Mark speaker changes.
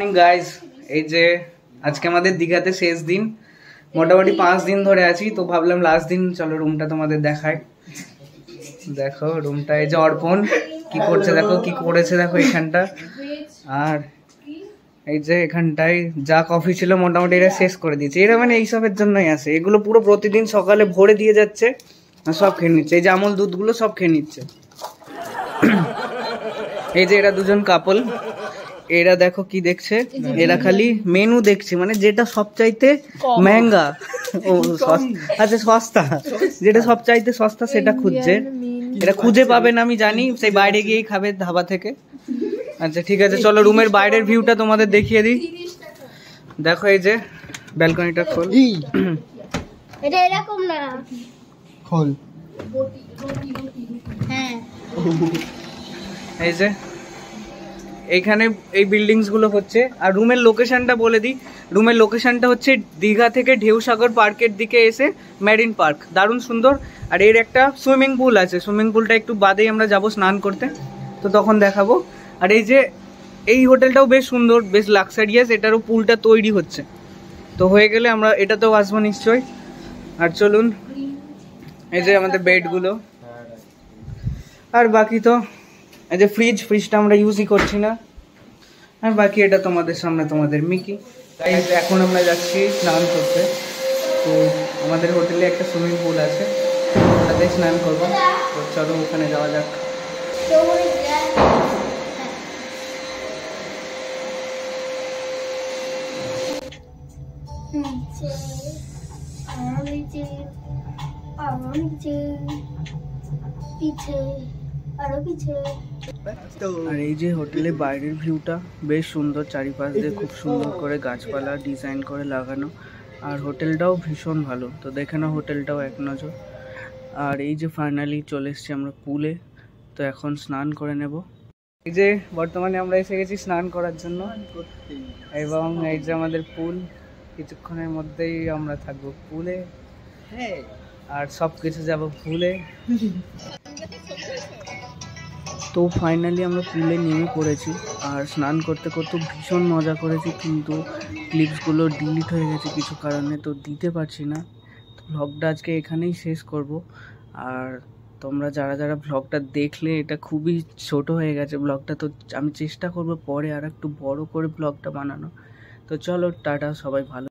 Speaker 1: Morning guys. এই যে আজকে আমাদের দীঘাতে শেষ দিন, মোটামুটি 5 দিন ধরে আছি, তো ভাবলাম লাস্ট দিন চলো রুমটা তোমাদের দেখাই। দেখো রুমটা, এই যে অর্পণ কি করছে দেখো, কি করেছে দেখো এখানটা। আর এই যে এখানটায় যা কফি ছিল মোটামুটি এরা শেষ করে দিয়েছে। এরা মানে এইসবের জন্যই আসে, এগুলো পুরো প্রতিদিন সকালে ভরে দিয়ে যাচ্ছে আর সব খেয়ে নিচ্ছে। এই যে আমল দুধগুলো সব খেয়ে নিচ্ছে। এই যে এরা দুজন কাপল, এরা দেখো কি দেখছে, এরা খালি মেনু দেখছে, মানে যেটা সবচাইতে মেহেঙ্গা, ও আচ্ছা সস্তা, যেটা সবচাইতে সস্তা সেটা খুঁজছে। এটা খুঁজে পাবেন আমি জানি, সেই বাইরে গিয়েই খাবে ধাবা থেকে। আচ্ছা ঠিক আছে, চলো রুমের বাইরের ভিউটা তোমাদের দেখিয়ে দিই। দেখো এই যে ব্যালকনিটা খোল,
Speaker 2: এটা এরকম না,
Speaker 1: খোল।
Speaker 2: হ্যাঁ
Speaker 1: এই যে এইখানে এই বিল্ডিংস গুলো হচ্ছে। আর রুমের লোকেশনটা বলে দিই, রুমের লোকেশনটা হচ্ছে দীঘা থেকে ঢেউসাগর পার্কের দিকে এসে মেরিন পার্ক, দারুণ সুন্দর। আর এর একটা সুইমিং পুল আছে, সুইমিং পুলটা একটু বাদেই আমরা যাব স্নান করতে, তো তখন দেখাবো। আর এই যে এই হোটেলটাও বেশ সুন্দর, বেশ লাক্সারিয়াস, এটারও পুলটা তৈরি হচ্ছে, তো হয়ে গেলে আমরা এটাতেও আসবো নিশ্চয়ই। আর চলুন, এই যে আমাদের বেডগুলো, আর বাকি তো এই যে ফ্রিজটা আমরা ইউজই করছি না। আর বাকি এটা তোমাদের সামনে তোমাদের মিকি। তাই এখন আমরা যাচ্ছি স্নান করতে, তো আমাদের হোটেলে একটা সুইমিং পুল আছে, ওটাতে স্নান করবো, তো চলো ওখানে যাওয়া যাক। আর এই যে হোটেলের বাইরের ভিউটা বেশ সুন্দর, চারিপাশ দিয়ে খুব সুন্দর করে গাছপালা ডিজাইন করে লাগানো, আর হোটেলটাও ভীষণ ভালো, তো দেখে নাও হোটেলটাও এক নজর। আর এই যে ফাইনালি চলে এসেছি আমরা পুলে, তো এখন স্নান করে নেব। এই যে বর্তমানে আমরা এসে গেছি স্নান করার জন্য, এবং এই যে আমাদের পুল, কিছুক্ষণের মধ্যেই আমরা থাকবো পুলে, আর সব কিছু যাবো পুলে। তো ফাইনালি আমরা পুলে নেমে পড়েছি, আর স্নান করতে করতে ভীষণ মজা করেছি, কিন্তু ক্লিপসগুলো ডিলিট হয়ে গেছে কিছু কারণে, তো দিতে পারছি না। তো ভ্লগটা আজকে এখানেই শেষ করব। আর তোমরা যারা যারা ভ্লগটা দেখলে, এটা খুবই ছোট হয়ে গেছে ব্লগটা, তো আমি চেষ্টা করব পরে আর একটু বড় করে ব্লগটা বানানো। তো চলো টাটা, সবাই ভালো।